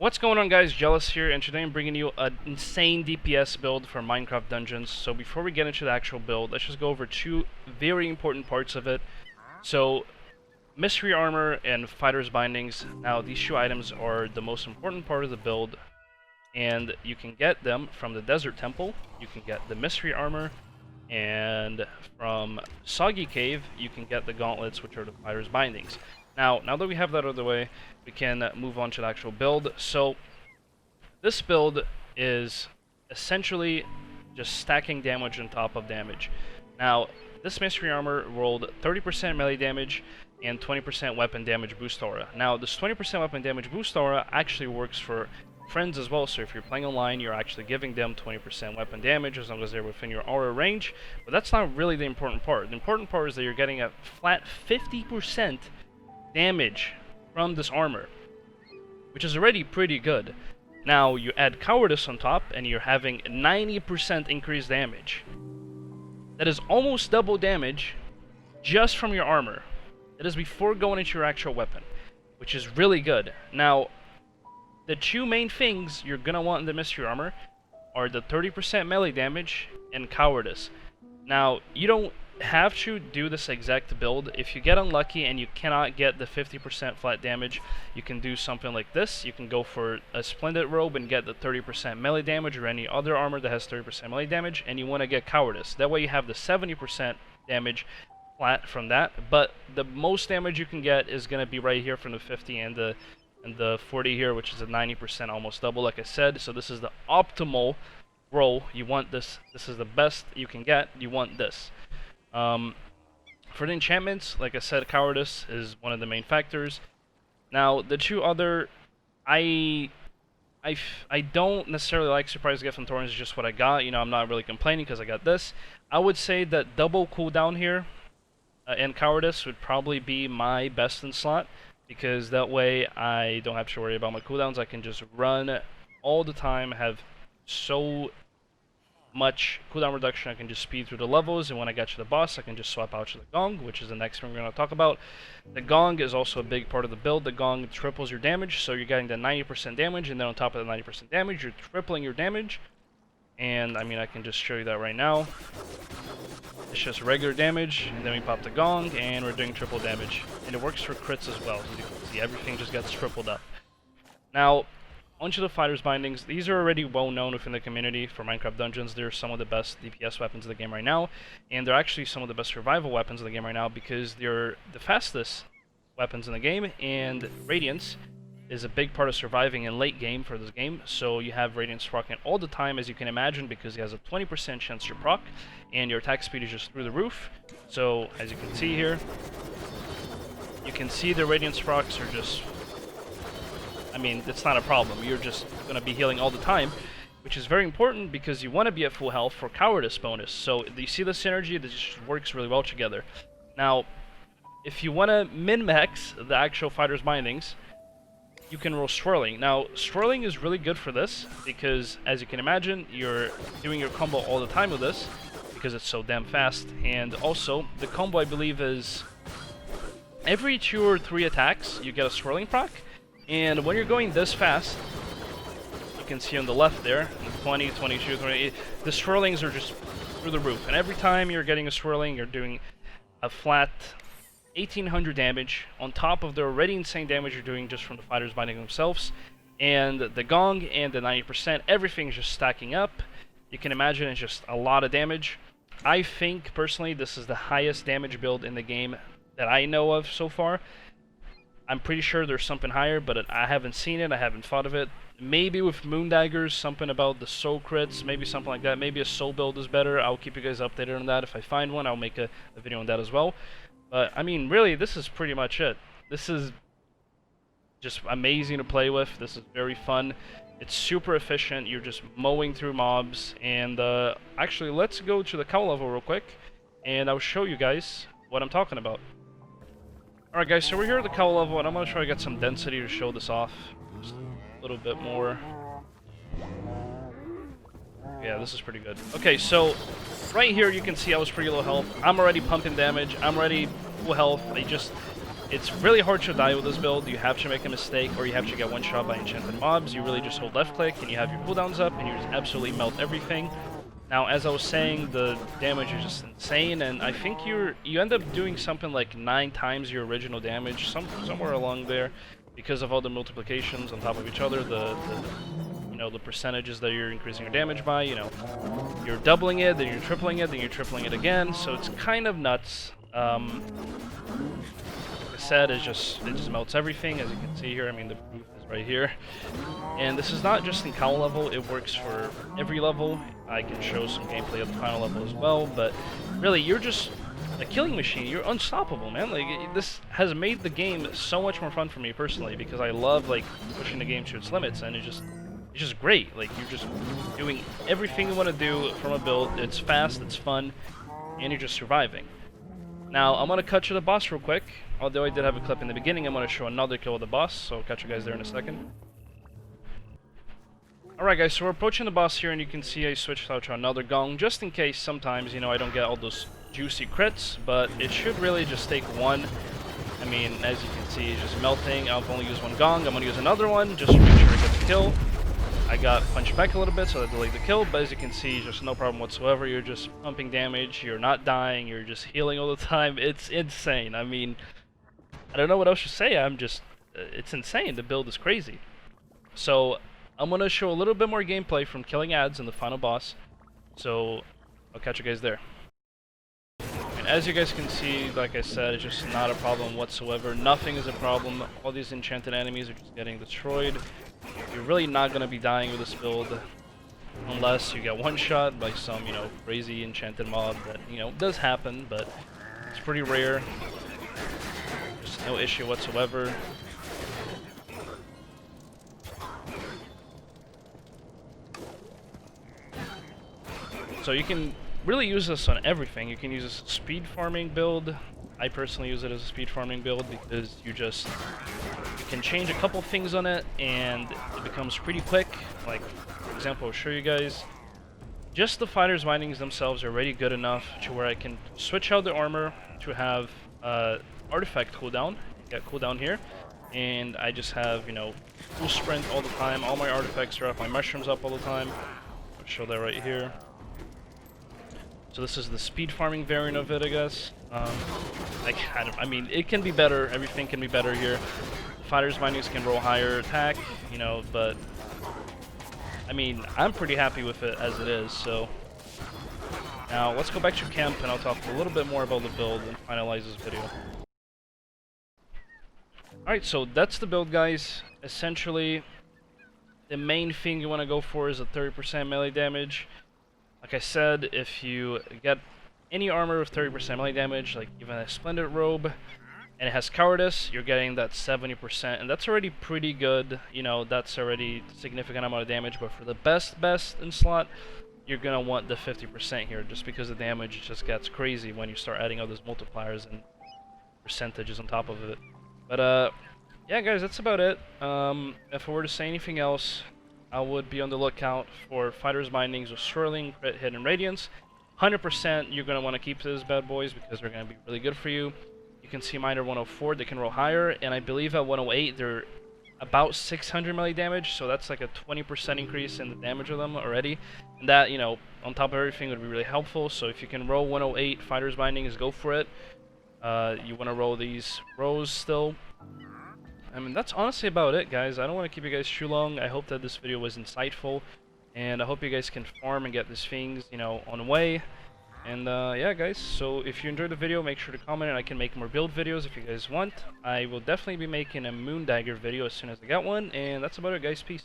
What's going on, guys? Jealous here, and today I'm bringing you an insane DPS build for Minecraft Dungeons. So before we get into the actual build, let's just go over two very important parts of it. So, Mystery Armor and Fighter's Bindings. Now, these two items are the most important part of the build, and you can get them from the Desert Temple. You can get the Mystery Armor, and from Soggy Cave, you can get the Gauntlets, which are the Fighter's Bindings. Now that we have that out of the way, we can move on to the actual build. So, this build is essentially just stacking damage on top of damage. Now, this Mystery Armor rolled 30% melee damage and 20% weapon damage boost aura. Now, this 20% weapon damage boost aura actually works for friends as well, so if you're playing online, you're actually giving them 20% weapon damage as long as they're within your aura range. But that's not really the important part. The important part is that you're getting a flat 50% damage from this armor, which is already pretty good. Now you add cowardice on top and you're having 90% increased damage. That is almost double damage just from your armor. That is before going into your actual weapon, which is really good. Now, the two main things you're gonna want in the mystery armor are the 30% melee damage and cowardice. Now, you don't have to do this exact build. If you get unlucky and you cannot get the 50% flat damage, you can do something like this. You can go for a Splendid Robe and get the 30% melee damage, or any other armor that has 30% melee damage, and you want to get cowardice. That way you have the 70% damage flat from that, but the most damage you can get is going to be right here from the 50 and the 40 here, which is a 90%, almost double, like I said. So this is the optimal roll. You want this. This is the best you can get. You want this. For the enchantments, like I said, cowardice is one of the main factors. Now, the two other, I don't necessarily like Surprise Gift and Thorns, is just what I got. You know, I'm not really complaining because I got this. I would say that double cooldown here and cowardice would probably be my best in slot, because that way I don't have to worry about my cooldowns. I can just run all the time, have so much cooldown reduction. I can just speed through the levels, and when I get to the boss, I can just swap out to the Gong, which is the next thing we're going to talk about. The Gong is also a big part of the build. The Gong triples your damage, so you're getting the 90% damage, and then on top of the 90% damage, you're tripling your damage. And I mean, I can just show you that right now. It's just regular damage, and then we pop the Gong, and we're doing triple damage. And it works for crits as well. As you can see, everything just gets tripled up. Now, onto the Fighter's Bindings. These are already well known within the community for Minecraft Dungeons. They're some of the best DPS weapons in the game right now, and they're actually some of the best survival weapons in the game right now, because they're the fastest weapons in the game, and Radiance is a big part of surviving in late game for this game. So you have Radiance proccing all the time, as you can imagine, because he has a 20% chance to proc, and your attack speed is just through the roof. So as you can see here, you can see the Radiance procs are just, I mean, it's not a problem. You're just going to be healing all the time, which is very important because you want to be at full health for cowardice bonus. So you see the synergy, that just works really well together. Now, if you want to min-max the actual Fighter's Bindings, you can roll Swirling. Now, Swirling is really good for this because, as you can imagine, you're doing your combo all the time with this because it's so damn fast. And also, the combo, I believe, is every 2 or 3 attacks, you get a Swirling proc. And when you're going this fast, you can see on the left there, 20, 22, 28, the swirlings are just through the roof. And every time you're getting a swirling, you're doing a flat 1800 damage on top of the already insane damage you're doing just from the Fighters Binding themselves. And the Gong and the 90%, everything's just stacking up. You can imagine it's just a lot of damage. I think, personally, this is the highest damage build in the game that I know of so far. I'm pretty sure there's something higher, but I haven't seen it, I haven't thought of it. Maybe with Moondaggers, something about the soul crits, maybe something like that. Maybe a soul build is better. I'll keep you guys updated on that. If I find one, I'll make a video on that as well. But, I mean, really, this is pretty much it. This is just amazing to play with. This is very fun. It's super efficient. You're just mowing through mobs. And, actually, let's go to the cow level real quick, and I'll show you guys what I'm talking about. Alright guys, so we're here at the cow level, and I'm going to try to get some density to show this off. Just a little bit more. Yeah, this is pretty good. Okay, so right here you can see I was pretty low health. I'm already pumping damage. I'm already full health. It's really hard to die with this build. You have to make a mistake, or you have to get one shot by enchanted mobs. You really just hold left click, and you have your cooldowns up, and you just absolutely melt everything. Now, as I was saying, the damage is just insane, and I think you end up doing something like 9 times your original damage, somewhere along there, because of all the multiplications on top of each other. The percentages that you're increasing your damage by. You're doubling it, then you're tripling it, then you're tripling it again. So it's kind of nuts. Said it just melts everything, as you can see here. I mean, the proof is right here, and this is not just in Cowl level, it works for every level. I can show some gameplay of the final level as well, but really you're just a killing machine. You're unstoppable, man. Like, this has made the game so much more fun for me personally, because I love like pushing the game to its limits, and it's just great. Like, you're just doing everything you want to do from a build. It's fast, it's fun, and you're just surviving. Now, I'm going to cut to the boss real quick. Although I did have a clip in the beginning, I'm going to show another kill of the boss, so I'll catch you guys there in a second. Alright guys, so we're approaching the boss here, and you can see I switched out to another gong, just in case sometimes, I don't get all those juicy crits, but it should really just take one. I mean, as you can see, it's just melting. I've only used one gong. I'm going to use another one, just to make sure I get the kill. I got punched back a little bit, so that delayed the kill, but as you can see, just no problem whatsoever. You're just pumping damage, you're not dying, you're just healing all the time. It's insane. I mean, I don't know what else to say. It's insane. The build is crazy. So, I'm going to show a little bit more gameplay from killing ads in the final boss. So, I'll catch you guys there. And as you guys can see, like I said, it's just not a problem whatsoever. Nothing is a problem. All these enchanted enemies are just getting destroyed. You're really not going to be dying with this build unless you get one shot by some, crazy enchanted mob that, does happen, but it's pretty rare. Just no issue whatsoever. So you can really use this on everything. You can use this speed farming build. I personally use it as a speed farming build because you can change a couple things on it and it becomes pretty quick. Like, for example, I'll show you guys. Just the fighters' bindings themselves are already good enough to where I can switch out the armor to have artifact cooldown. Get cooldown here, and I just have full sprint all the time. All my artifacts are up, my mushrooms up all the time. I'll show that right here. So this is the speed farming variant of it, I guess. I mean, it can be better. Everything can be better here. Fighters' bindings can roll higher attack, but I mean, I'm pretty happy with it as it is. So now let's go back to camp, and I'll talk a little bit more about the build and finalize this video. Alright, so that's the build, guys. Essentially, the main thing you want to go for is a 30% melee damage. Like I said, if you get any armor with 30% melee damage, like even a Splendid Robe, and it has Cowardice, you're getting that 70%, and that's already pretty good. That's already a significant amount of damage, but for the best in slot, you're going to want the 50% here, just because the damage just gets crazy when you start adding all those multipliers and percentages on top of it. But, yeah, guys, that's about it. If I were to say anything else, I would be on the lookout for Fighters' Bindings with Swirling, Crit, Hit, and Radiance. 100% you're going to want to keep those bad boys because they're going to be really good for you. You can see mine are 104, they can roll higher, and I believe at 108 they're about 600 melee damage, so that's like a 20% increase in the damage of them already. And that, on top of everything would be really helpful, so if you can roll 108 Fighters' Bindings, go for it. You want to roll these rows still. I mean, that's honestly about it, guys. I don't want to keep you guys too long. I hope that this video was insightful, and I hope you guys can farm and get these things, on the way. And yeah, guys, so if you enjoyed the video, make sure to comment, and I can make more build videos if you guys want. I will definitely be making a Moon Dagger video as soon as I get one, and that's about it, guys. Peace.